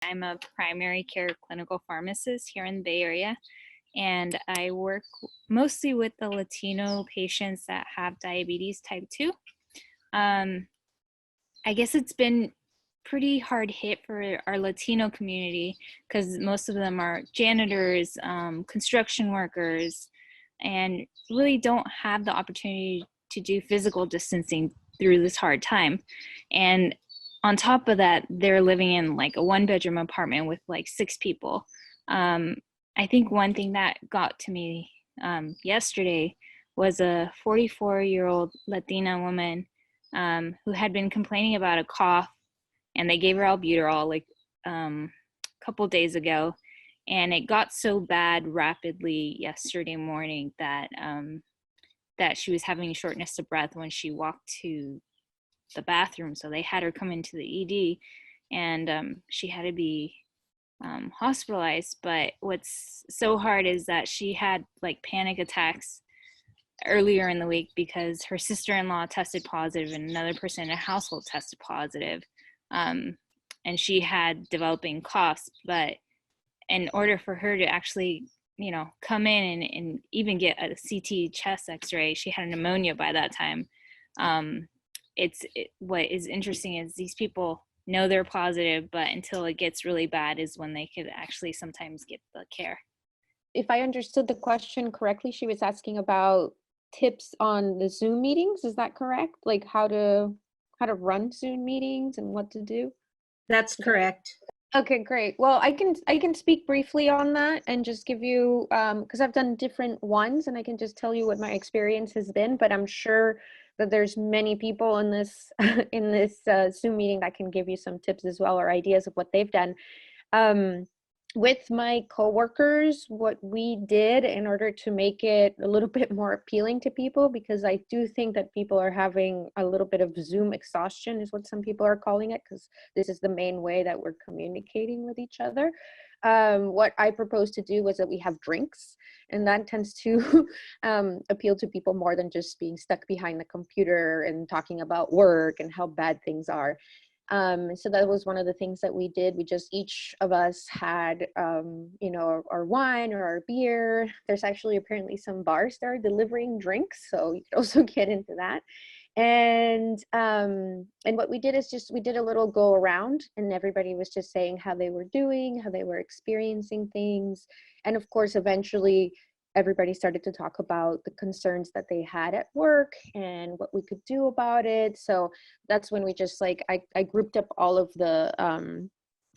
I'm a primary care clinical pharmacist here in the Bay Area, and I work mostly with the Latino patients that have diabetes type 2. I guess it's been pretty hard hit for our Latino community because most of them are janitors, construction workers, and really don't have the opportunity to do physical distancing through this hard time. And on top of that, they're living in like a 1-bedroom apartment with like 6 people. I think one thing that got to me yesterday was a 44-year-old Latina woman who had been complaining about a cough, and they gave her albuterol like a couple days ago, and it got so bad rapidly yesterday morning that that she was having shortness of breath when she walked to the bathroom. So they had her come into the ED, and she had to be hospitalized. But what's so hard is that she had like panic attacks earlier in the week because her sister-in-law tested positive and another person in the household tested positive, and she had developing coughs. But in order for her to actually come in and even get a CT chest x-ray, she had pneumonia by that time. What is interesting is these people know they're positive, but until it gets really bad is when they could actually sometimes get the care. If I understood the question correctly, she was asking about tips on the Zoom meetings. Is that correct? Like how to run Zoom meetings and what to do? That's correct. Okay, great. Well, I can speak briefly on that and just give you because I've done different ones, and I can just tell you what my experience has been. But I'm sure that there's many people in this in this Zoom meeting that can give you some tips as well or ideas of what they've done. With my coworkers, what we did in order to make it a little bit more appealing to people, because I do think that people are having a little bit of Zoom exhaustion is what some people are calling it, because this is the main way that we're communicating with each other. What I proposed to do was that we have drinks, and that tends to appeal to people more than just being stuck behind the computer and talking about work and how bad things are. So that was one of the things that we did. We just, each of us had, our wine or our beer. There's actually apparently some bars that are delivering drinks, so you could also get into that. And what we did is we did a little go around, and everybody was just saying how they were doing, how they were experiencing things. And of course, eventually, everybody started to talk about the concerns that they had at work and what we could do about it. So that's when we just I grouped up all of the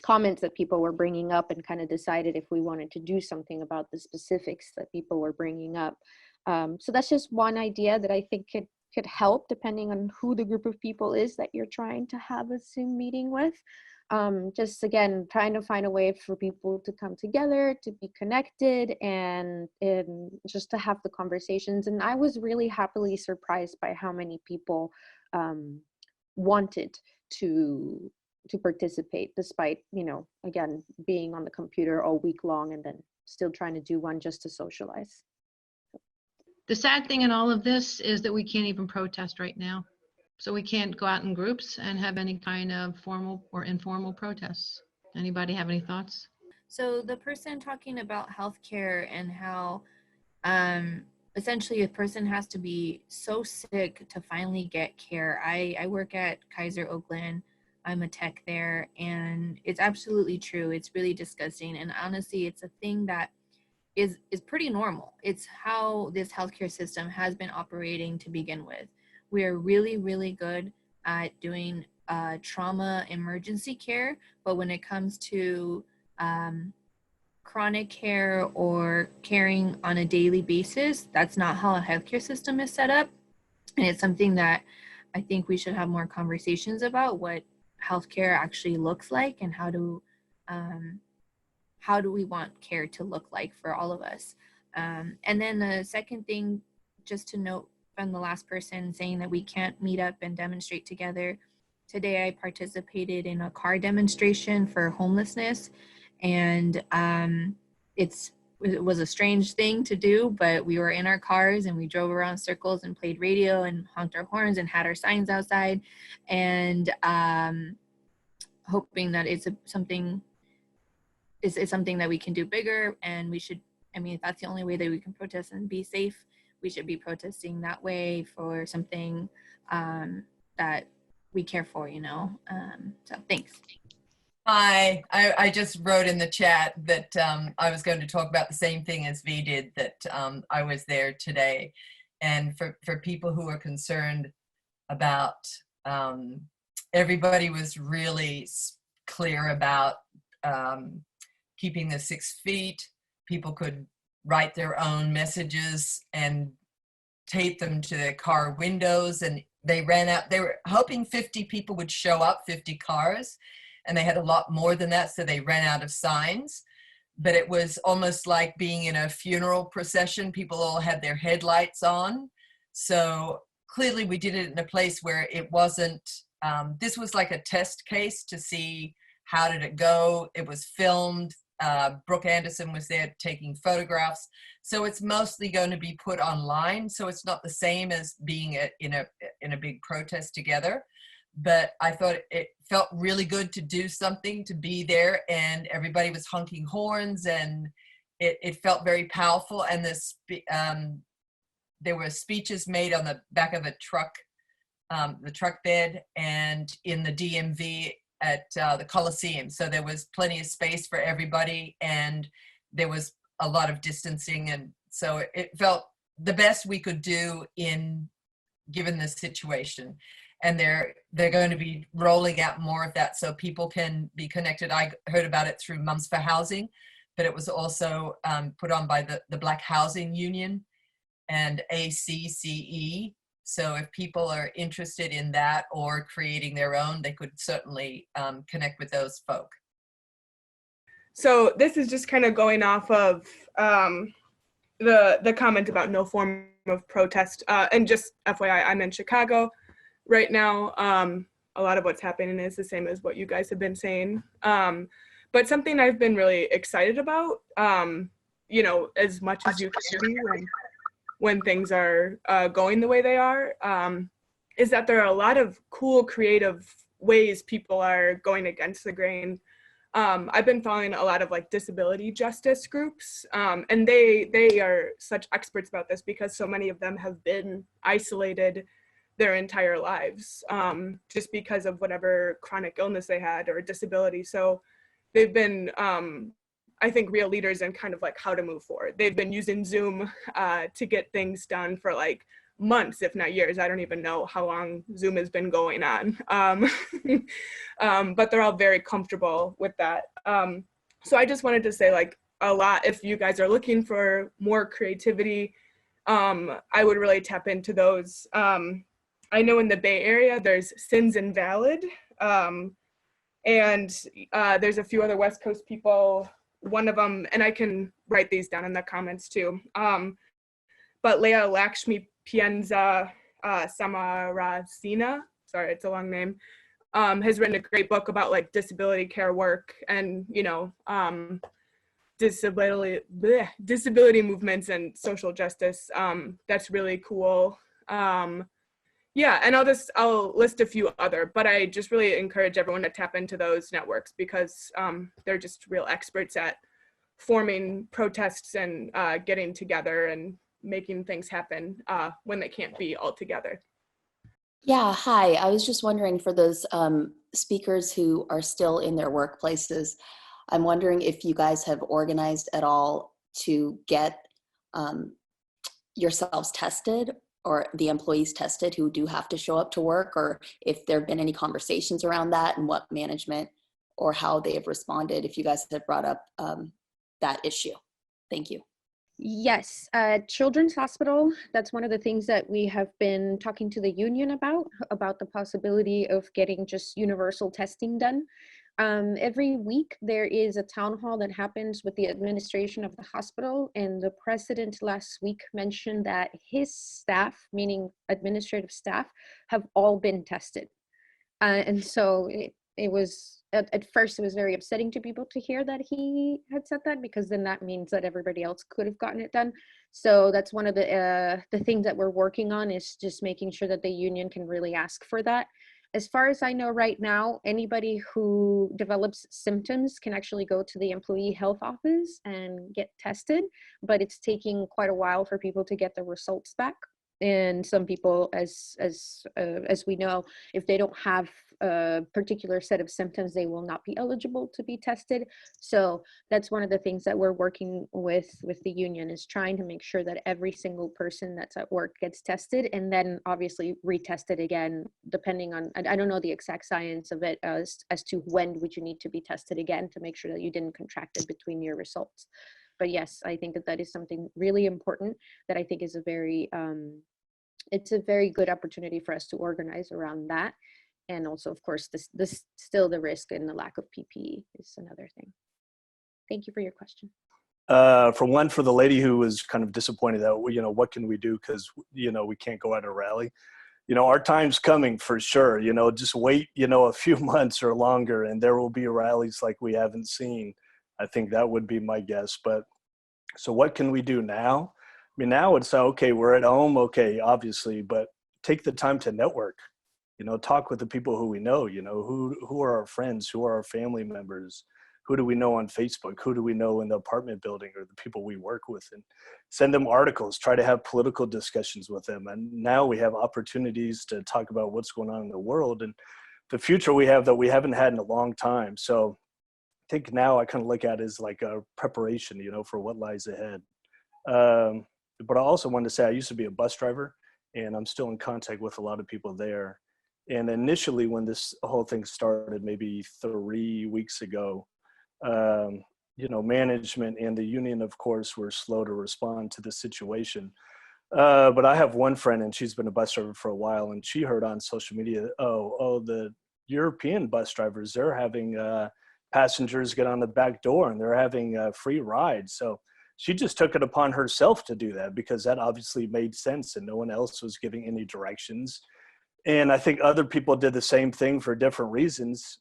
comments that people were bringing up and kind of decided if we wanted to do something about the specifics that people were bringing up. So that's just one idea that I think could help depending on who the group of people is that you're trying to have a Zoom meeting with. Just again, trying to find a way for people to come together, to be connected, and just to have the conversations. And I was really happily surprised by how many people wanted to participate, despite, again, being on the computer all week long and then still trying to do one just to socialize. The sad thing in all of this is that we can't even protest right now. So we can't go out in groups and have any kind of formal or informal protests. Anybody have any thoughts? So the person talking about healthcare and how essentially a person has to be so sick to finally get care. I work at Kaiser Oakland. I'm a tech there, and it's absolutely true. It's really disgusting. And honestly, it's a thing that is pretty normal. It's how this healthcare system has been operating to begin with. We are really, really good at doing trauma emergency care, but when it comes to chronic care or caring on a daily basis, that's not how a healthcare system is set up. And it's something that I think we should have more conversations about, what healthcare actually looks like and how do we want care to look like for all of us. And then the second thing, just to note, from the last person saying that we can't meet up and demonstrate together. Today I participated in a car demonstration for homelessness, and it was a strange thing to do, but we were in our cars and we drove around circles and played radio and honked our horns and had our signs outside, and hoping that it's something is something that we can do bigger, and we should, I mean, if that's the only way that we can protest and be safe, we should be protesting that way for something that we care for, you know. So thanks. Hi, I just wrote in the chat that I was going to talk about the same thing as V did, that I was there today. And for people who are concerned about, everybody was really clear about keeping the 6 feet. People could write their own messages and tape them to their car windows, and they ran out. They were hoping 50 people would show up, 50 cars, and they had a lot more than that, so they ran out of signs. But it was almost like being in a funeral procession. People all had their headlights on. So clearly we did it in a place where it wasn't, this was like a test case to see how did it go. It was filmed. Brooke Anderson was there taking photographs. So it's mostly going to be put online. So it's not the same as being in a big protest together. But I thought it felt really good to do something, to be there, and everybody was honking horns, and it felt very powerful. And there were speeches made on the back of a truck, the truck bed, and in the DMV at the Coliseum. So there was plenty of space for everybody, and there was a lot of distancing. And so it felt the best we could do given this situation. And they're going to be rolling out more of that so people can be connected. I heard about it through Mums for Housing, but it was also put on by the Black Housing Union and ACCE. So if people are interested in that or creating their own, they could certainly connect with those folk. So this is just kind of going off of the comment about no form of protest. And just FYI, I'm in Chicago right now. A lot of what's happening is the same as what you guys have been saying. But something I've been really excited about, you know, as much as you can be when things are going the way they are, is that there are a lot of cool, creative ways people are going against the grain. I've been following a lot of like disability justice groups, and they are such experts about this because so many of them have been isolated their entire lives, just because of whatever chronic illness they had or disability. So they've been, I think, real leaders in kind of like how to move forward. They've been using Zoom to get things done for like months, if not years. I don't even know how long Zoom has been going on. But they're all very comfortable with that. So I just wanted to say, like, a lot, if you guys are looking for more creativity, I would really tap into those. I know in the Bay Area, there's Sins Invalid, and there's a few other West Coast people. One of them, and I can write these down in the comments too, but Leah Lakshmi Pienza Samarasina, sorry, it's a long name, has written a great book about like disability care work and, you know, disability movements and social justice. That's really cool. Yeah, and I'll list a few other, but I just really encourage everyone to tap into those networks because they're just real experts at forming protests and getting together and making things happen when they can't be all together. Yeah, hi. I was just wondering for those speakers who are still in their workplaces, I'm wondering if you guys have organized at all to get yourselves tested or the employees tested who do have to show up to work, or if there have been any conversations around that and what management or how they have responded, if you guys have brought up that issue. Thank you. Yes, Children's Hospital, that's one of the things that we have been talking to the union about the possibility of getting just universal testing done. Every week there is a town hall that happens with the administration of the hospital, and the president last week mentioned that his staff, meaning administrative staff, have all been tested. And so it was, at first it was very upsetting to people to hear that he had said that, because then that means that everybody else could have gotten it done. So that's one of the things that we're working on, is just making sure that the union can really ask for that. As far as I know right now, anybody who develops symptoms can actually go to the employee health office and get tested, but it's taking quite a while for people to get the results back. And some people, as we know, if they don't have a particular set of symptoms, they will not be eligible to be tested. So that's one of the things that we're working with the union, is trying to make sure that every single person that's at work gets tested, and then obviously retested again, depending on, I don't know the exact science of it as to when would you need to be tested again to make sure that you didn't contract it between your results. But yes, I think that is something really important that I think is a very it's a very good opportunity for us to organize around that. And also, of course, this still the risk and the lack of PPE is another thing. Thank you for your question. For the lady who was kind of disappointed that, what can we do? Because, we can't go at a rally. Our time's coming for sure. Just wait, a few months or longer, and there will be rallies like we haven't seen. I think that would be my guess. But so what can we do now? I mean, now it's okay, we're at home, okay, obviously, but take the time to network, talk with the people who we know, who are our friends, who are our family members, who do we know on Facebook, who do we know in the apartment building or the people we work with, and send them articles, try to have political discussions with them. And now we have opportunities to talk about what's going on in the world and the future we have that we haven't had in a long time. So I think now I kind of look at it as like a preparation, for what lies ahead. But I also wanted to say I used to be a bus driver, and I'm still in contact with a lot of people there. And initially, when this whole thing started, maybe 3 weeks ago, management and the union, of course, were slow to respond to the situation. But I have one friend, and she's been a bus driver for a while, and she heard on social media, the European bus drivers, they're having passengers get on the back door, and they're having free rides. So she just took it upon herself to do that, because that obviously made sense and no one else was giving any directions. And I think other people did the same thing for different reasons.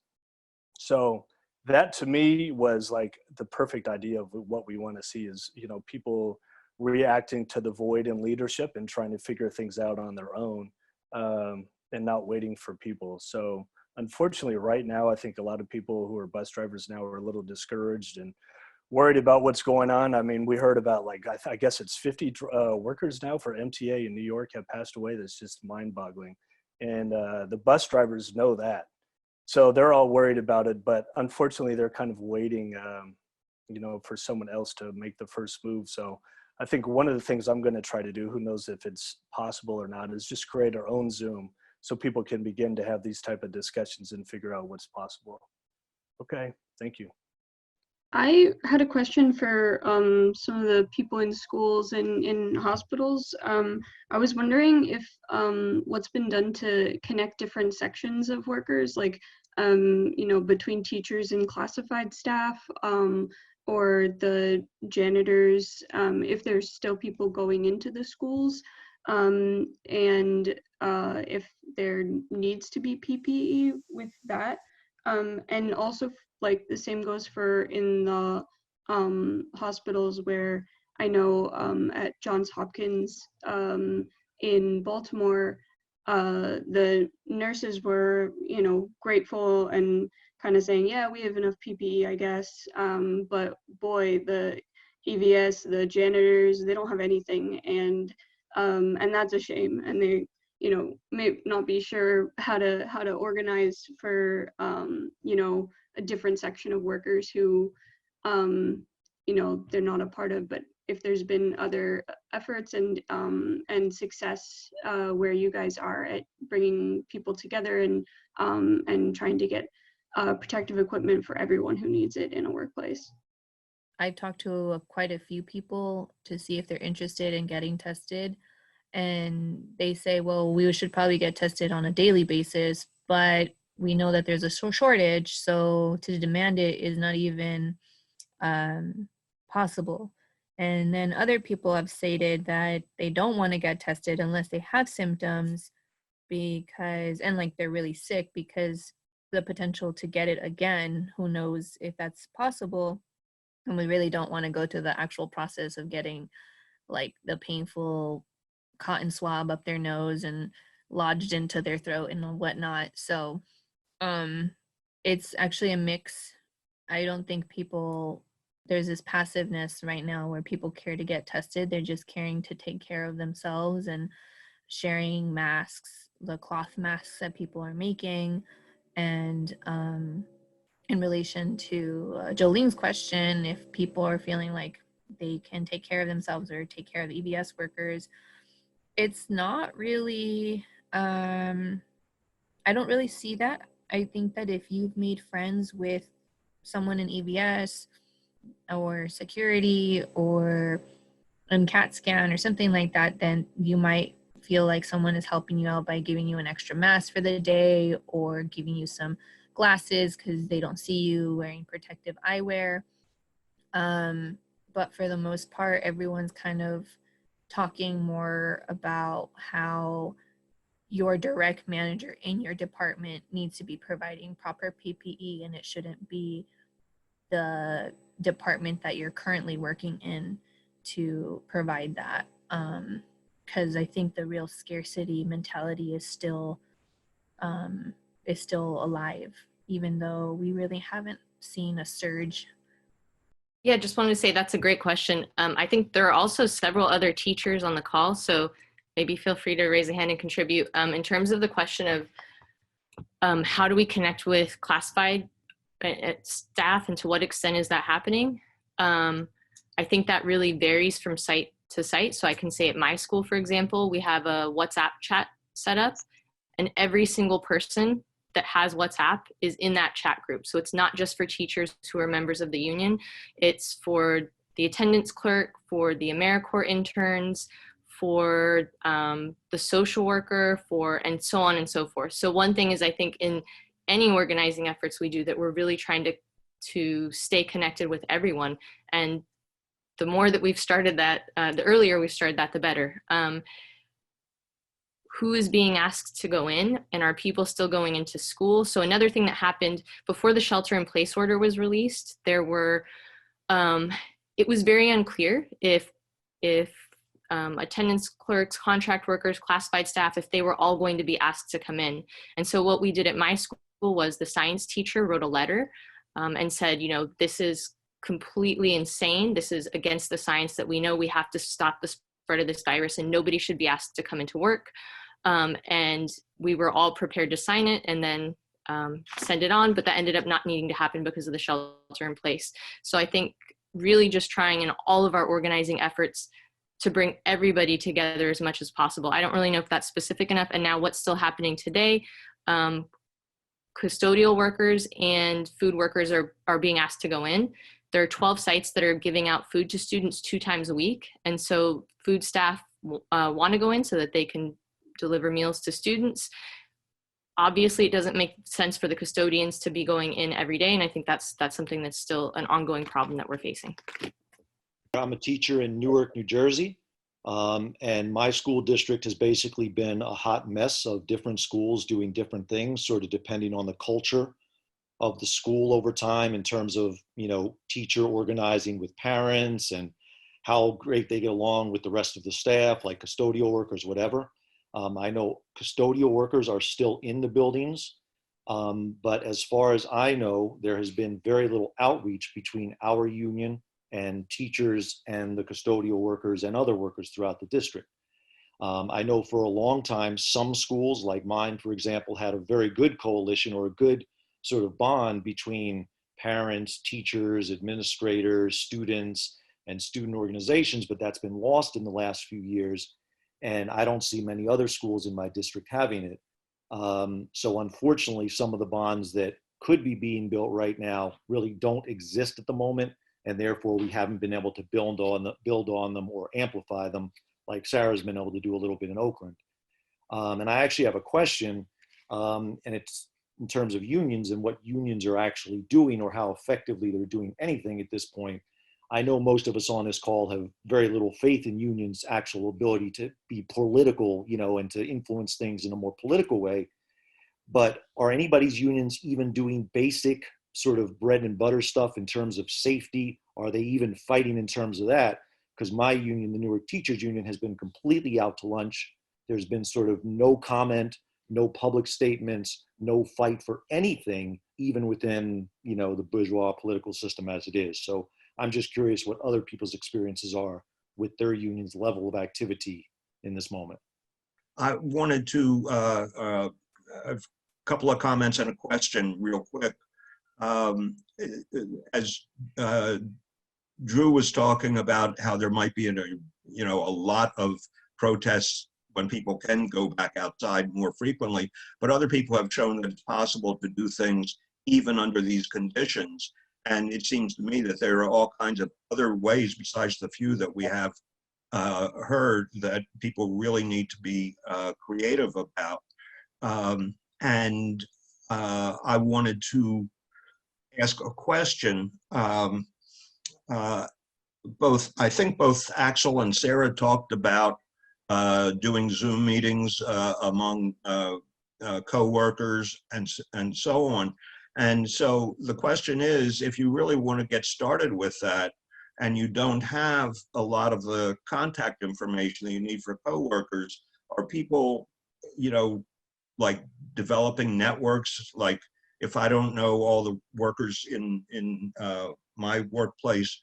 So that to me was like the perfect idea of what we want to see is, people reacting to the void in leadership and trying to figure things out on their own, and not waiting for people. So unfortunately, right now, I think a lot of people who are bus drivers now are a little discouraged and worried about what's going on. I mean, we heard about I guess it's 50 workers now for MTA in New York have passed away. That's just mind-boggling. And the bus drivers know that. So they're all worried about it, but unfortunately they're kind of waiting, for someone else to make the first move. So I think one of the things I'm going to try to do, who knows if it's possible or not, is just create our own Zoom so people can begin to have these type of discussions and figure out what's possible. Okay, thank you. I had a question for some of the people in schools and in hospitals. I was wondering if what's been done to connect different sections of workers, like, between teachers and classified staff, or the janitors, if there's still people going into the schools, and if there needs to be PPE with that. And also, like, the same goes for in the hospitals, where I know at Johns Hopkins in Baltimore, the nurses were, grateful and kind of saying, yeah, we have enough PPE, I guess. But boy, the EVS, the janitors, they don't have anything, and that's a shame. And they, may not be sure how to organize for, a different section of workers who, they're not a part of. But if there's been other efforts and success where you guys are at bringing people together and trying to get protective equipment for everyone who needs it in a workplace. I've talked to quite a few people to see if they're interested in getting tested. And they say, well, we should probably get tested on a daily basis, but we know that there's a shortage, so to demand it is not even possible. And then other people have stated that they don't want to get tested unless they have symptoms, and like they're really sick, because the potential to get it again, who knows if that's possible. And we really don't want to go to the actual process of getting like the painful cotton swab up their nose and lodged into their throat and whatnot. So it's actually a mix. I don't think there's this passiveness right now where people care to get tested. They're just caring to take care of themselves and sharing masks, the cloth masks that people are making. And in relation to Jolene's question, if people are feeling like they can take care of themselves or take care of the EBS workers, it's not really, I don't really see that. I think that if you've made friends with someone in EBS or security or in CAT scan or something like that, then you might feel like someone is helping you out by giving you an extra mask for the day or giving you some glasses because they don't see you wearing protective eyewear. But for the most part, everyone's kind of talking more about how your direct manager in your department needs to be providing proper PPE, and it shouldn't be the department that you're currently working in to provide that. Because I think the real scarcity mentality is still alive, even though we really haven't seen a surge. Yeah, just wanted to say that's a great question. I think there are also several other teachers on the call, so maybe feel free to raise a hand and contribute. In terms of the question of how do we connect with classified staff and to what extent is that happening? I think that really varies from site to site. So I can say at my school, for example, we have a WhatsApp chat set up, and every single person that has WhatsApp is in that chat group. So it's not just for teachers who are members of the union. It's for the attendance clerk, for the AmeriCorps interns, for the social worker, and so on and so forth. So one thing is, I think in any organizing efforts we do, that we're really trying to stay connected with everyone. And the more that we've started that, the earlier we've started that, the better. Who is being asked to go in, and are people still going into school? So another thing that happened before the shelter in place order was released, there were, it was very unclear if attendance clerks, contract workers, classified staff, if they were all going to be asked to come in. And so what we did at my school was the science teacher wrote a letter and said, you know, this is completely insane. This is against the science that we know. We have to stop the spread of this virus, and nobody should be asked to come into work. And we were all prepared to sign it and then send it on, but that ended up not needing to happen because of the shelter in place. So I think really just trying in all of our organizing efforts to bring everybody together as much as possible. I don't really know if that's specific enough. And now what's still happening today, custodial workers and food workers are being asked to go in. There are 12 sites that are giving out food to students 2 times a week. And so food staff want to go in so that they can deliver meals to students. Obviously, it doesn't make sense for the custodians to be going in every day. And I think that's something that's still an ongoing problem that we're facing. I'm a teacher in Newark, New Jersey. And my school district has basically been a hot mess of different schools doing different things, sort of depending on the culture of the school over time in terms of, you know, teacher organizing with parents and how great they get along with the rest of the staff, like custodial workers, whatever. I know custodial workers are still in the buildings, but as far as I know, there has been very little outreach between our union and teachers and the custodial workers and other workers throughout the district. I know for a long time, some schools like mine, for example, had a very good coalition or a good sort of bond between parents, teachers, administrators, students, and student organizations, but that's been lost in the last few years. And I don't see many other schools in my district having it. So unfortunately, some of the bonds that could be being built right now really don't exist at the moment. And therefore we haven't been able to build on them or amplify them like Sarah's been able to do a little bit in Oakland. And I actually have a question, and it's in terms of unions and what unions are actually doing or how effectively they're doing anything at this point. I know most of us on this call have very little faith in unions' actual ability to be political, you know, and to influence things in a more political way. But are anybody's unions even doing basic sort of bread and butter stuff in terms of safety? Are they even fighting in terms of that? Because my union, the Newark Teachers Union, has been completely out to lunch. There's been sort of no comment, no public statements, no fight for anything, even within, you know, the bourgeois political system as it is. So I'm just curious what other people's experiences are with their union's level of activity in this moment. I wanted to a couple of comments and a question real quick. As Drew was talking about how there might be a lot of protests when people can go back outside more frequently, but other people have shown that it's possible to do things even under these conditions. And it seems to me that there are all kinds of other ways besides the few that we have heard that people really need to be creative about. I wanted to ask a question. I think both Axel and Sarah talked about doing Zoom meetings among co-workers and so on. And so the question is, if you really want to get started with that and you don't have a lot of the contact information that you need for co-workers, are people, like developing networks? Like if I don't know all the workers in my workplace,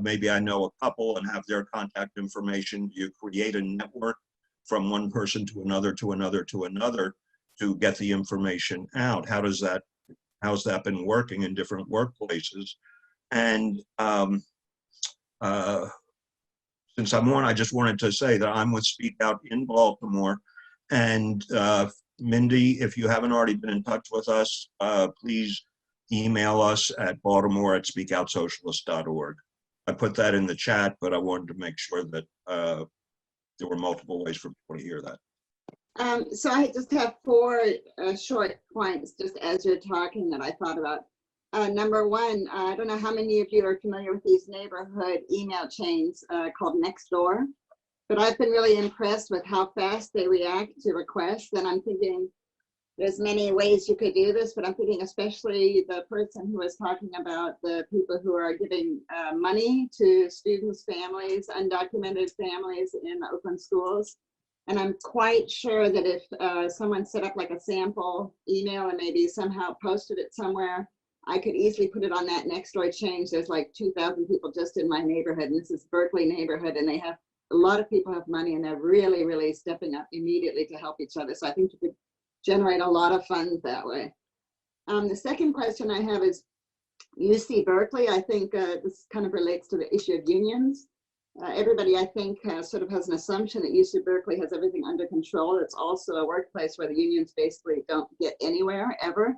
maybe I know a couple and have their contact information. You create a network from one person to another to another to another to get the information out. How's that been working in different workplaces? And since I'm on, I just wanted to say that I'm with Speak Out in Baltimore. And Mindy, if you haven't already been in touch with us, please email us at baltimore@speakoutsocialist.org. I put that in the chat, but I wanted to make sure that there were multiple ways for people to hear that. So I just have four short points just as you're talking that I thought about. Number one, I don't know how many of you are familiar with these neighborhood email chains called Nextdoor, but I've been really impressed with how fast they react to requests. And I'm thinking there's many ways you could do this, but I'm thinking especially the person who was talking about the people who are giving money to students, families, undocumented families in the Oakland schools. And I'm quite sure that if someone set up like a sample email and maybe somehow posted it somewhere, I could easily put it on that Nextdoor chain. There's like 2,000 people just in my neighborhood, and this is Berkeley neighborhood, and they have a lot of people have money, and they're really, really stepping up immediately to help each other. So I think you could generate a lot of funds that way. The second question I have is UC Berkeley. I think this kind of relates to the issue of unions. Everybody, I think, sort of has an assumption that UC Berkeley has everything under control. It's also a workplace where the unions basically don't get anywhere, ever,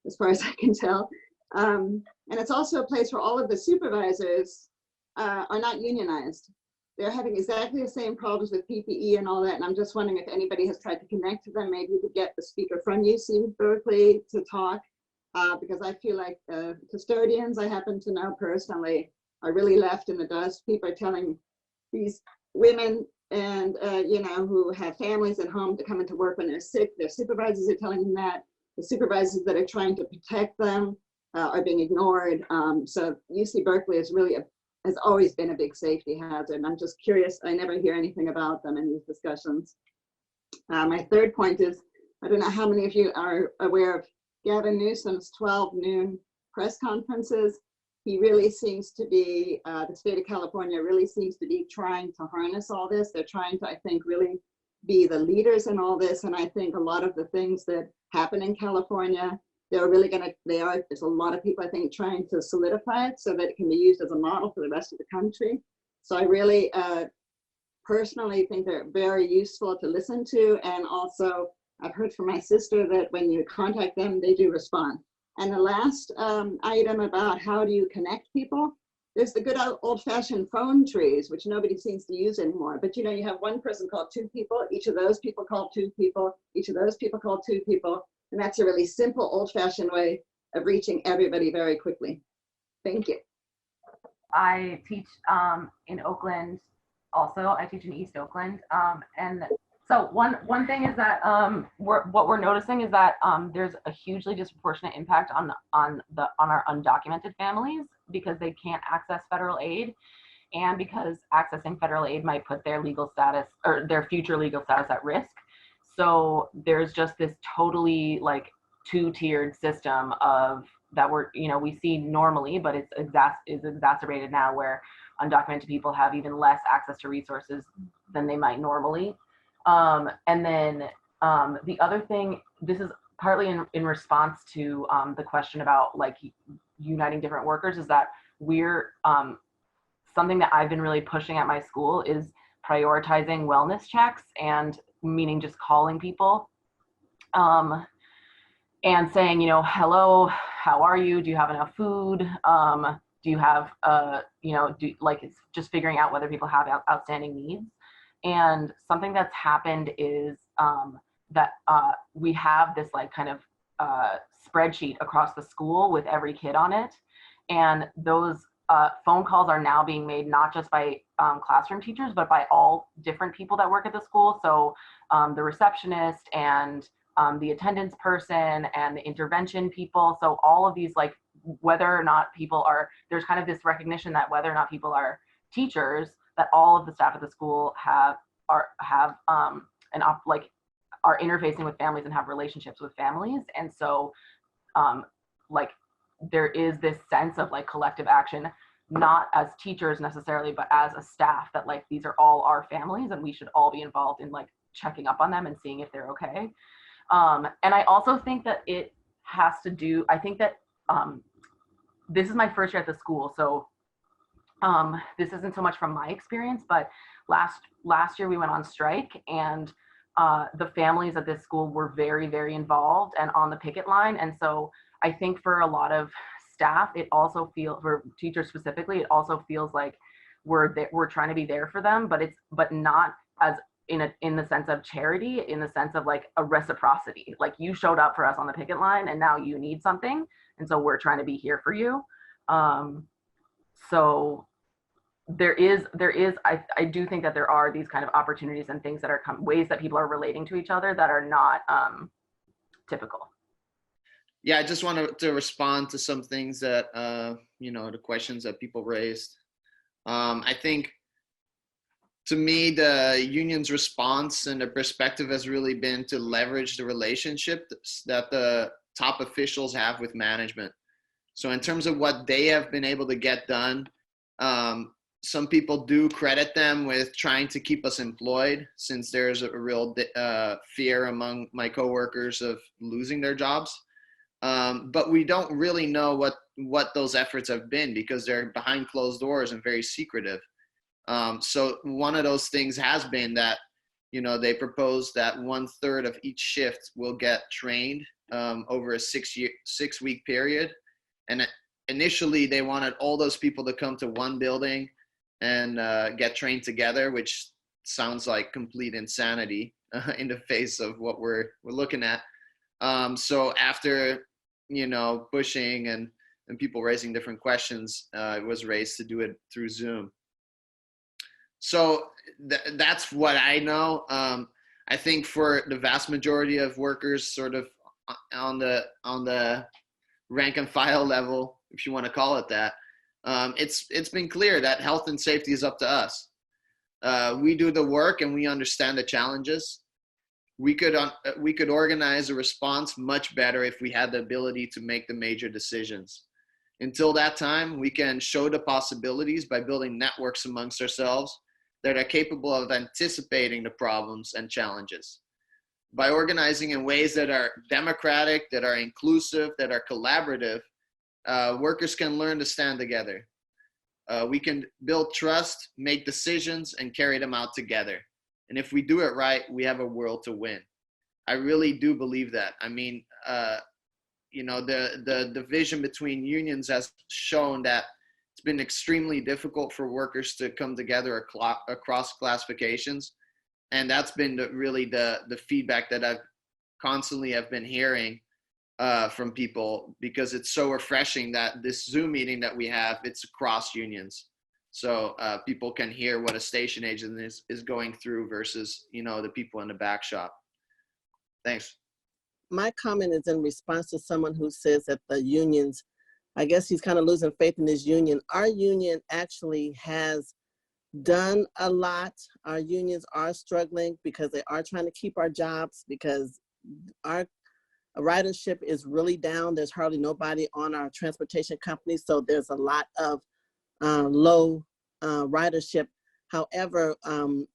as far as I can tell. And it's also a place where all of the supervisors are not unionized. They're having exactly the same problems with PPE and all that. And I'm just wondering if anybody has tried to connect to them. Maybe we could get the speaker from UC Berkeley to talk, because I feel like custodians I happen to know personally are really left in the dust. People are telling these women and who have families at home to come into work when they're sick. Their supervisors are telling them that. The supervisors that are trying to protect them are being ignored. So UC Berkeley is really has always been a big safety hazard. And I'm just curious, I never hear anything about them in these discussions. My third point is, I don't know how many of you are aware of Gavin Newsom's 12 noon press conferences. He really seems to be, the state of California really seems to be trying to harness all this. They're trying to, I think, really be the leaders in all this. And I think a lot of the things that happen in California, there's a lot of people, I think, trying to solidify it so that it can be used as a model for the rest of the country. So I really personally think they're very useful to listen to. And also, I've heard from my sister that when you contact them, they do respond. And the last item about how do you connect people, there's the good old-fashioned phone trees, which nobody seems to use anymore. But you have one person call two people, each of those people call two people, each of those people call two people. And that's a really simple, old-fashioned way of reaching everybody very quickly. Thank you. I teach in Oakland also. I teach in East Oakland. And so one thing is that what we're noticing is that there's a hugely disproportionate impact on our undocumented families because they can't access federal aid. and because accessing federal aid might put their legal status or their future legal status at risk. So there's just this totally like two-tiered system of that we see normally, but it's exacerbated now, where undocumented people have even less access to resources than they might normally. And then the other thing, this is partly in response to the question about like uniting different workers, is that we're something that I've been really pushing at my school is prioritizing wellness checks, and meaning just calling people and saying, hello, how are you? Do you have enough food? Do you have, it's just figuring out whether people have outstanding needs. And something that's happened is that we have this like kind of spreadsheet across the school with every kid on it. And those phone calls are now being made not just by classroom teachers, but by all different people that work at the school. So the receptionist and the attendance person and the intervention people. So all of these, like, whether or not people are, there's kind of this recognition that whether or not people are teachers, that all of the staff at the school are interfacing with families and have relationships with families. And so like there is this sense of like collective action, not as teachers necessarily, but as a staff, that like these are all our families and we should all be involved in like checking up on them and seeing if they're okay. And I also think that it has to do, I think that this is my first year at the school, so this isn't so much from my experience, but last year we went on strike, and the families at this school were very, very involved and on the picket line. And so I think for a lot of staff, it also feels, for teachers specifically, it also feels like we're trying to be there for them, but not as in the sense of charity, in the sense of like a reciprocity. Like, you showed up for us on the picket line and now you need something, and so we're trying to be here for you. So there is I do think that there are these kind of opportunities and things that are ways that people are relating to each other that are not typical. Yeah, I just wanted to respond to some things that the questions that people raised. I think, to me, the union's response and the perspective has really been to leverage the relationship that the top officials have with management. So in terms of what they have been able to get done, some people do credit them with trying to keep us employed, since there's a real fear among my coworkers of losing their jobs. But we don't really know what those efforts have been, because they're behind closed doors and very secretive. So one of those things has been that, they proposed that 1/3 of each shift will get trained over a 6-week period. And initially they wanted all those people to come to one building and get trained together, which sounds like complete insanity in the face of what we're looking at. So after, pushing and people raising different questions, it was raised to do it through Zoom. So that's what I know. I think for the vast majority of workers, sort of on the rank and file level, if you want to call it that, it's been clear that health and safety is up to us. We do the work and we understand the challenges. We could organize a response much better if we had the ability to make the major decisions. Until that time, we can show the possibilities by building networks amongst ourselves that are capable of anticipating the problems and challenges. By organizing in ways that are democratic, that are inclusive, that are collaborative, workers can learn to stand together. We can build trust, make decisions, and carry them out together. And if we do it right, we have a world to win. I really do believe that. I mean, the division between unions has shown that it's been extremely difficult for workers to come together across classifications. And that's been really the feedback that I've constantly have been hearing from people, because it's so refreshing that this Zoom meeting that we have, it's across unions. So people can hear what a station agent is going through versus, the people in the back shop. Thanks. My comment is in response to someone who says that the unions, I guess he's kind of losing faith in his union. Our union actually has done a lot. Our unions are struggling because they are trying to keep our jobs, because our ridership is really down. There's hardly nobody on our transportation company, so there's a lot of low ridership. However,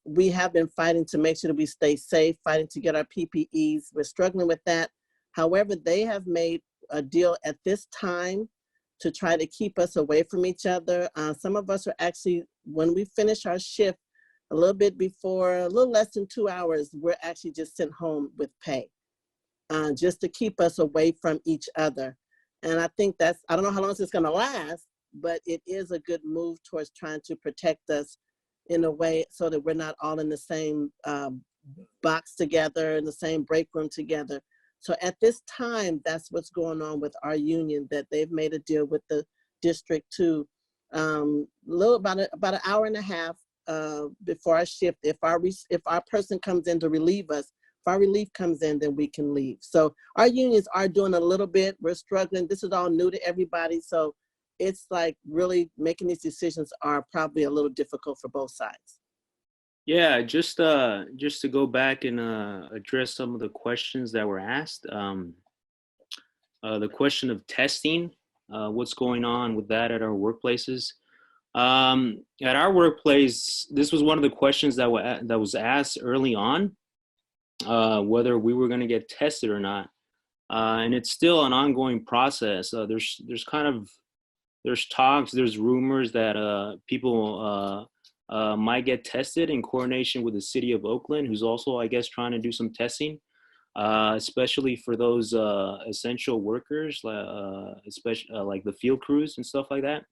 we have been fighting to make sure that we stay safe, fighting to get our PPEs. We're struggling with that. However, they have made a deal at this time to try to keep us away from each other. Some of us are actually, when we finish our shift a little bit before, a little less than 2 hours, we're actually just sent home with pay, just to keep us away from each other. And I think that's, I don't know how long it's gonna last, but it is a good move towards trying to protect us in a way so that we're not all in the same box together, in the same break room together. So at this time, that's what's going on with our union, that they've made a deal with the district to about an hour and a half before our shift. If our person comes in to relieve us, if our relief comes in, then we can leave. So our unions are doing a little bit. We're struggling. This is all new to everybody. So it's like really making these decisions are probably a little difficult for both sides. Yeah, just to go back and address some of the questions that were asked. The question of testing, what's going on with that at our workplaces? At our workplace, this was one of the questions that was asked early on, whether we were going to get tested or not, and it's still an ongoing process. There's talks, there's rumors that people might get tested in coordination with the city of Oakland, who's also, I guess, trying to do some testing, especially for those essential workers, especially like the field crews and stuff like that.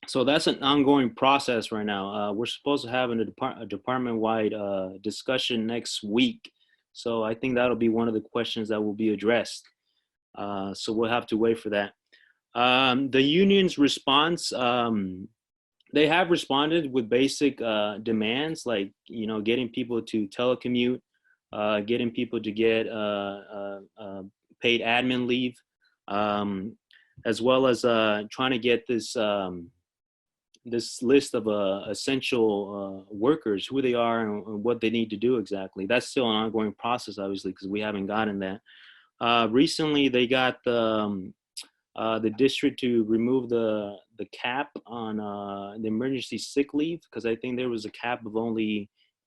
So that's an ongoing process right now. We're supposed to have a department-wide discussion next week. So I think that'll be one of the questions that will be addressed. So we'll have to wait for that. The union's response, they have responded with basic demands, like, getting people to telecommute, getting people to get paid admin leave, as well as trying to get this list of essential workers, who they are and what they need to do exactly. That's still an ongoing process, obviously, because we haven't gotten that. Recently, they got the district to remove the cap on the emergency sick leave, because I think there was a cap of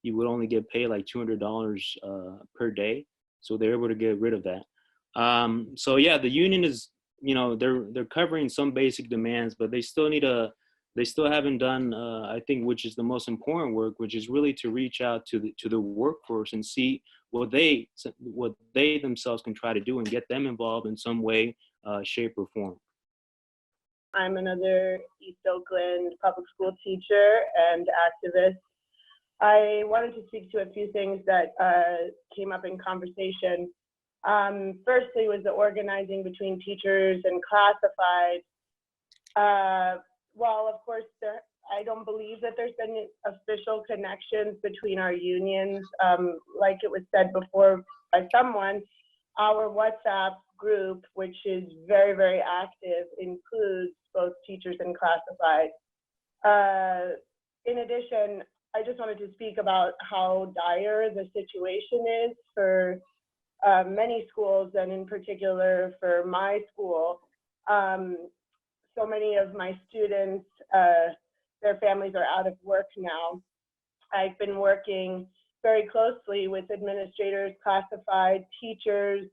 you would only get paid like $200 per day. So they're able to get rid of that. So yeah, the union is, they're covering some basic demands, but they still haven't done, I think, which is the most important work, which is really to reach out to the workforce and see what they themselves can try to do and get them involved in some way, shape, or form. I'm another East Oakland public school teacher and activist. I wanted to speak to a few things that came up in conversation. Firstly was the organizing between teachers and classified. While of course I don't believe that there's been official connections between our unions, like it was said before by someone, our WhatsApp group, which is very, very active, includes both teachers and classified. In addition, I just wanted to speak about how dire the situation is for many schools, and in particular for my school. So many of my students, their families are out of work now. I've been working very closely with administrators, classified teachers,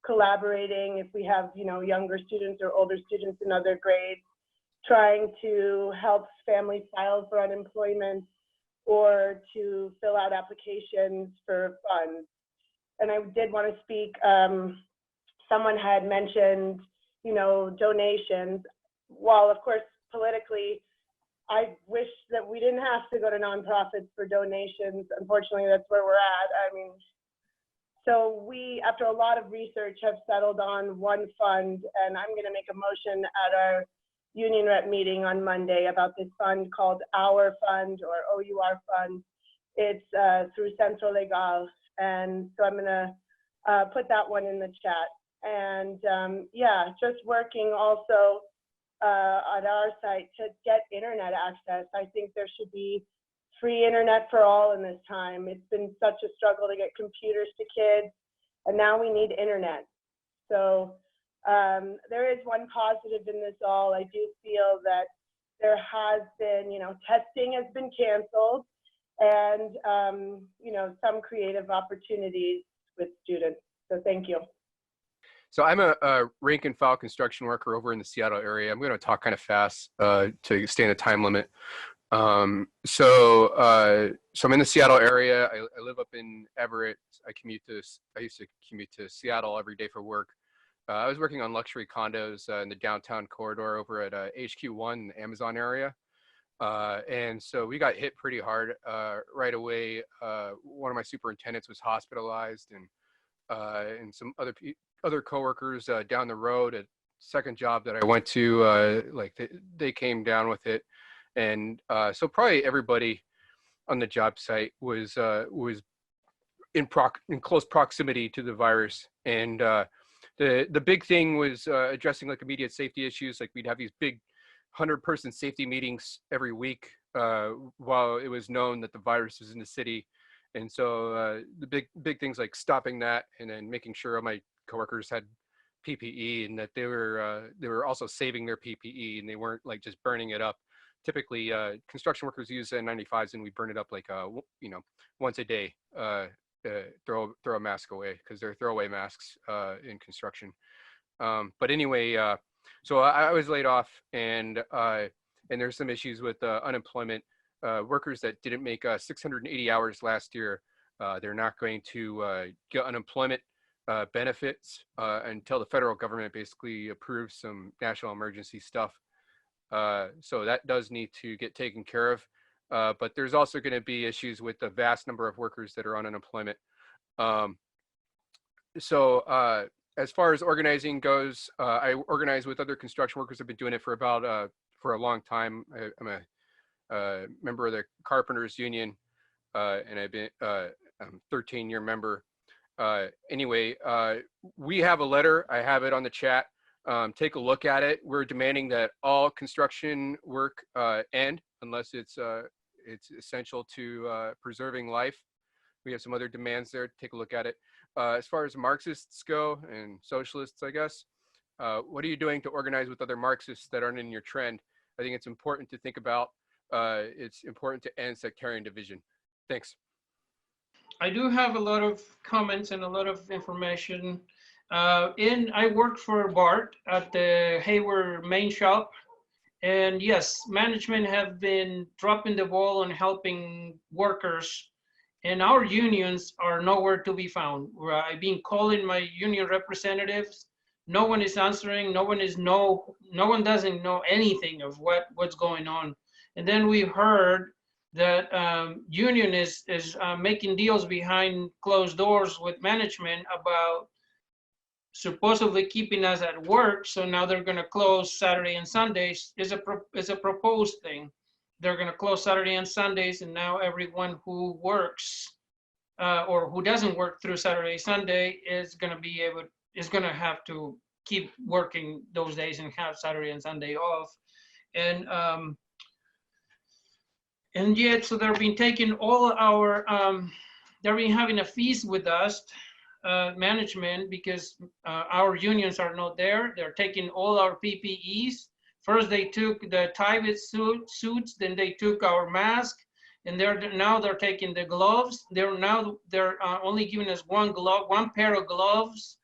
collaborating if we have, younger students or older students in other grades, trying to help families file for unemployment or to fill out applications for funds. And I did want to speak, someone had mentioned, donations. While of course politically, I wish that we didn't have to go to nonprofits for donations. Unfortunately, that's where we're at. So we, after a lot of research, have settled on one fund, and I'm going to make a motion at our union rep meeting on Monday about this fund called Our Fund, or OUR Fund. It's through Centro Legal, and so I'm going to put that one in the chat. And yeah, just working also on our site to get internet access. I think there should be free internet for all in this time. It's been such a struggle to get computers to kids, and now we need internet. So there is one positive in this all. I do feel that there has been, testing has been canceled, and, some creative opportunities with students. So thank you. So I'm a rank and file construction worker over in the Seattle area. I'm going to talk kind of fast to stay in the time limit. So I'm in the Seattle area. I live up in Everett. I used to commute to Seattle every day for work. I was working on luxury condos in the downtown corridor over at HQ1 in the Amazon area. And so we got hit pretty hard right away. One of my superintendents was hospitalized, and some other coworkers down the road at second job that I went to, they came down with it. And so probably everybody on the job site was in close proximity to the virus. And the big thing was addressing like immediate safety issues. Like we'd have these big 100-person safety meetings every week while it was known that the virus was in the city. And so the big things like stopping that, and then making sure all my coworkers had PPE, and that they were also saving their PPE, and they weren't like just burning it up. Typically, construction workers use N95s, and we burn it up like once a day. Throw a mask away because they're throwaway masks in construction. But anyway, so I was laid off, and there's some issues with unemployment. Workers that didn't make 680 hours last year, they're not going to get unemployment benefits until the federal government basically approves some national emergency stuff. So that does need to get taken care of. But there's also going to be issues with the vast number of workers that are on unemployment. So as far as organizing goes, I organize with other construction workers. I've been doing it for a long time. I'm a member of the Carpenters Union, and I've been I'm a 13-year member. Anyway, we have a letter. I have it on the chat. Take a look at it. We're demanding that all construction work end unless it's essential to preserving life. We have some other demands there. Take a look at it. As far as Marxists go, and socialists, I guess, what are you doing to organize with other Marxists that aren't in your trend? I think it's important to think about. It's important to end sectarian division. Thanks. I do have a lot of comments and a lot of information. I worked for Bart at the Hayward main shop. And yes, management have been dropping the ball on helping workers, and our unions are nowhere to be found. I've been calling my union representatives. No one is answering. No one doesn't know anything of what's going on. And then we heard that union is making deals behind closed doors with management about supposedly keeping us at work. So now they're going to close Saturday and Sundays. Is a proposed thing. They're going to close Saturday and Sundays, and now everyone who works or who doesn't work through Saturday, Sunday is going to have to keep working those days and have Saturday and Sunday off. And yet, so they've been taking all our, they've been having a feast with us, management, because our unions are not there. They're taking all our PPEs. First, they took the Tyvek suits, then they took our mask, and now they're taking the gloves. They're only giving us one pair of gloves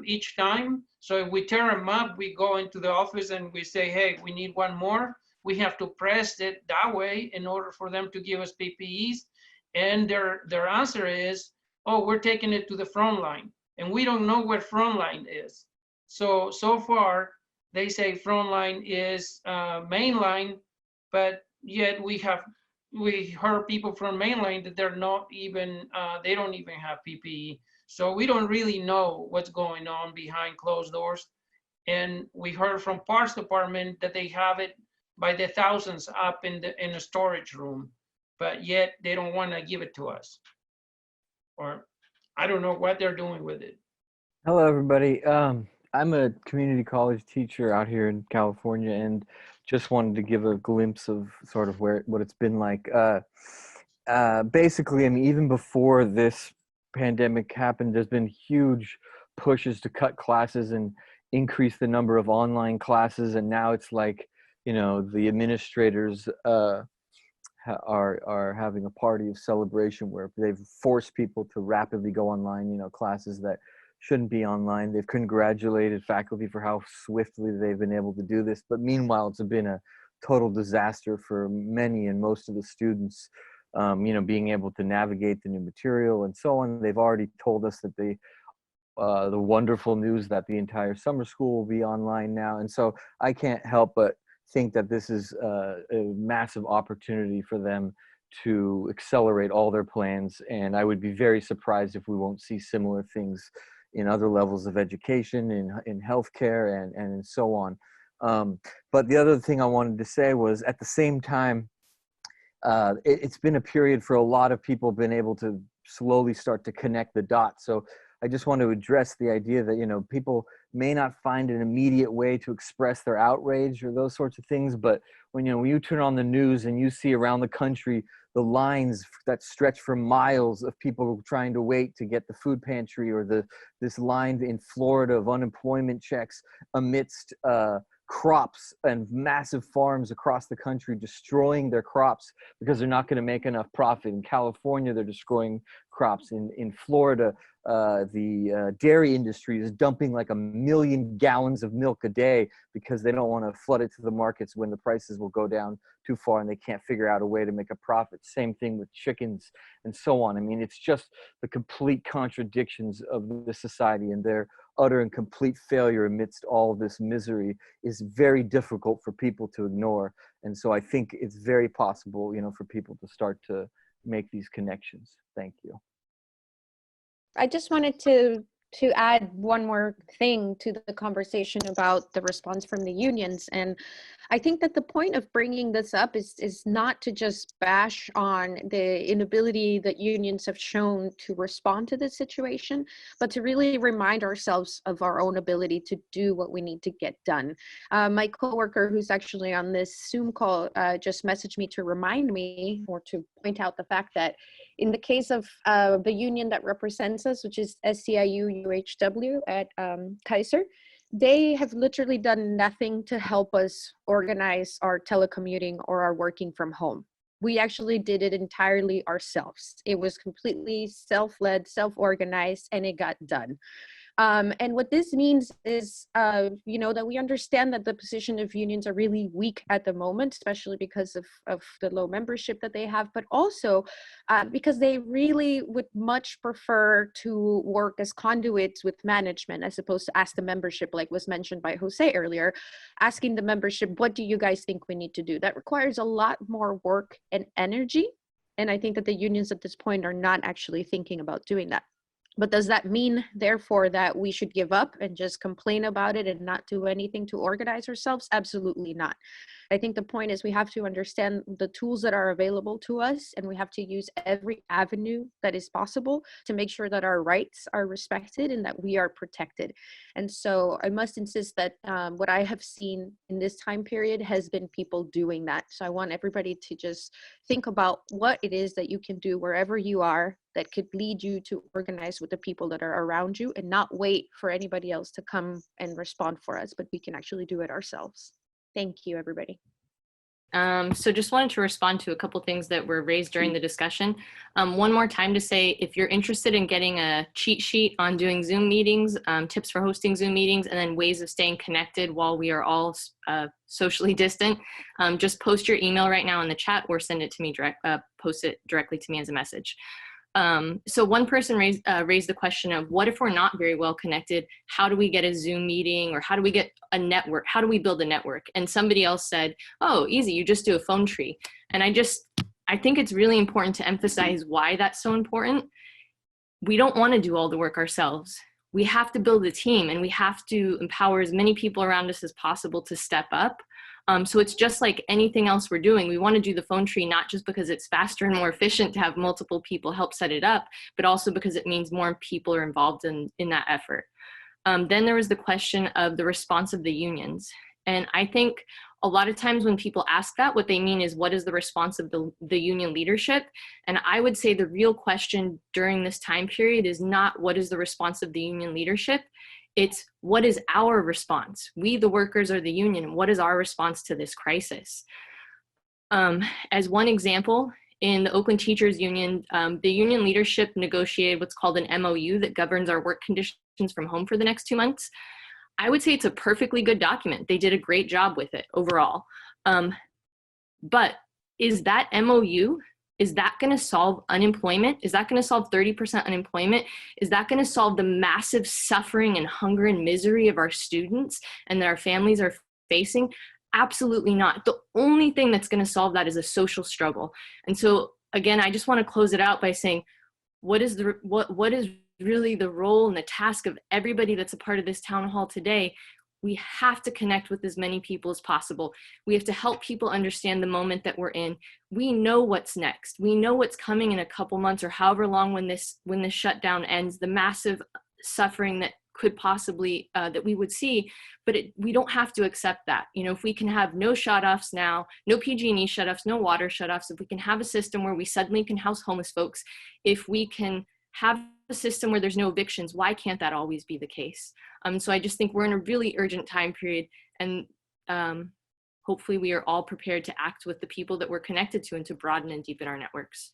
each time. So if we tear them up, we go into the office and we say, hey, we need one more. We have to press it that way in order for them to give us PPEs. And their answer is, oh, we're taking it to the front line. And we don't know where Frontline is. So far, they say Frontline is mainline, but yet we heard people from mainline that they're not even, they don't even have PPE. So we don't really know what's going on behind closed doors. And we heard from parts department that they have it by the thousands up in the storage room, but yet they don't want to give it to us. Or I don't know what they're doing with it. Hello, everybody. I'm a community college teacher out here in California, and just wanted to give a glimpse of sort of what it's been like. Basically, I mean, even before this pandemic happened, there's been huge pushes to cut classes and increase the number of online classes, and now it's like, the administrators are having a party of celebration where they've forced people to rapidly go online, classes that shouldn't be online. They've congratulated faculty for how swiftly they've been able to do this, but meanwhile, it's been a total disaster for many and most of the students, being able to navigate the new material and so on. They've already told us that the wonderful news that the entire summer school will be online now. And so I can't help but think that this is a massive opportunity for them to accelerate all their plans. And I would be very surprised if we won't see similar things in other levels of education, in healthcare, and so on. But the other thing I wanted to say was, at the same time, it's been a period for a lot of people been able to slowly start to connect the dots. So I just want to address the idea that, people may not find an immediate way to express their outrage or those sorts of things. But when you turn on the news and you see around the country the lines that stretch for miles of people trying to wait to get the food pantry, or this line in Florida of unemployment checks amidst crops and massive farms across the country destroying their crops because they're not going to make enough profit. In California, they're destroying crops. In Florida, the dairy industry is dumping like 1 million gallons of milk a day because they don't want to flood it to the markets when the prices will go down too far and they can't figure out a way to make a profit. Same thing with chickens and so on. I mean, it's just the complete contradictions of the society, and their utter and complete failure amidst all this misery is very difficult for people to ignore. And so I think it's very possible, for people to start to make these connections. Thank you. I just wanted to add one more thing to the conversation about the response from the unions. And I think that the point of bringing this up is not to just bash on the inability that unions have shown to respond to this situation, but to really remind ourselves of our own ability to do what we need to get done. My coworker, who's actually on this Zoom call, just messaged me to remind me, or to point out the fact that in the case of the union that represents us, which is SCIU UHW at Kaiser, they have literally done nothing to help us organize our telecommuting or our working from home. We actually did it entirely ourselves. It was completely self-led, self-organized, and it got done. And what this means is, that we understand that the position of unions are really weak at the moment, especially because of the low membership that they have, but also because they really would much prefer to work as conduits with management as opposed to ask the membership, like was mentioned by Jose earlier, asking the membership, what do you guys think we need to do? That requires a lot more work and energy. And I think that the unions at this point are not actually thinking about doing that. But does that mean, therefore, that we should give up and just complain about it and not do anything to organize ourselves? Absolutely not. I think the point is we have to understand the tools that are available to us, and we have to use every avenue that is possible to make sure that our rights are respected and that we are protected. And so I must insist that what I have seen in this time period has been people doing that. So I want everybody to just think about what it is that you can do wherever you are that could lead you to organize with the people that are around you, and not wait for anybody else to come and respond for us, but we can actually do it ourselves. Thank you, everybody. So just wanted to respond to a couple things that were raised during the discussion. One more time to say, if you're interested in getting a cheat sheet on doing Zoom meetings, tips for hosting Zoom meetings, and then ways of staying connected while we are all socially distant, just post your email right now in the chat or send it to me post it directly to me as a message. So one person raised the question of, what if we're not very well connected? How do we get a Zoom meeting, or how do we get a network? How do we build a network? And somebody else said, oh, easy, you just do a phone tree. And I think it's really important to emphasize why that's so important. We don't want to do all the work ourselves. We have to build a team, and we have to empower as many people around us as possible to step up. So it's just like anything else we're doing. We want to do the phone tree, not just because it's faster and more efficient to have multiple people help set it up, but also because it means more people are involved in that effort. Then there was the question of the response of the unions. And I think a lot of times when people ask that, what they mean is, what is the response of the union leadership? And I would say the real question during this time period is not what is the response of the union leadership, it's what is our response? We, the workers, are the union. What is our response to this crisis? As one example, in the Oakland Teachers Union, the union leadership negotiated what's called an MOU that governs our work conditions from home for the next 2 months. I would say it's a perfectly good document. They did a great job with it overall. But is that MOU, is that going to solve unemployment? Is that going to solve 30% unemployment? Is that going to solve the massive suffering and hunger and misery of our students and that our families are facing? Absolutely not. The only thing that's going to solve that is a social struggle. And so, again, I just want to close it out by saying, what is really the role and the task of everybody that's a part of this town hall today? We have to connect with as many people as possible. We have to help people understand the moment that we're in. We know what's next. We know what's coming in a couple months or however long when this shutdown ends, the massive suffering that could possibly, that we would see, but we don't have to accept that. You know, if we can have no shutoffs now, no PG&E shutoffs, no water shutoffs, if we can have a system where we suddenly can house homeless folks, if we can have a system where there's no evictions, why can't that always be the case? So I just think we're in a really urgent time period, and hopefully we are all prepared to act with the people that we're connected to and to broaden and deepen our networks.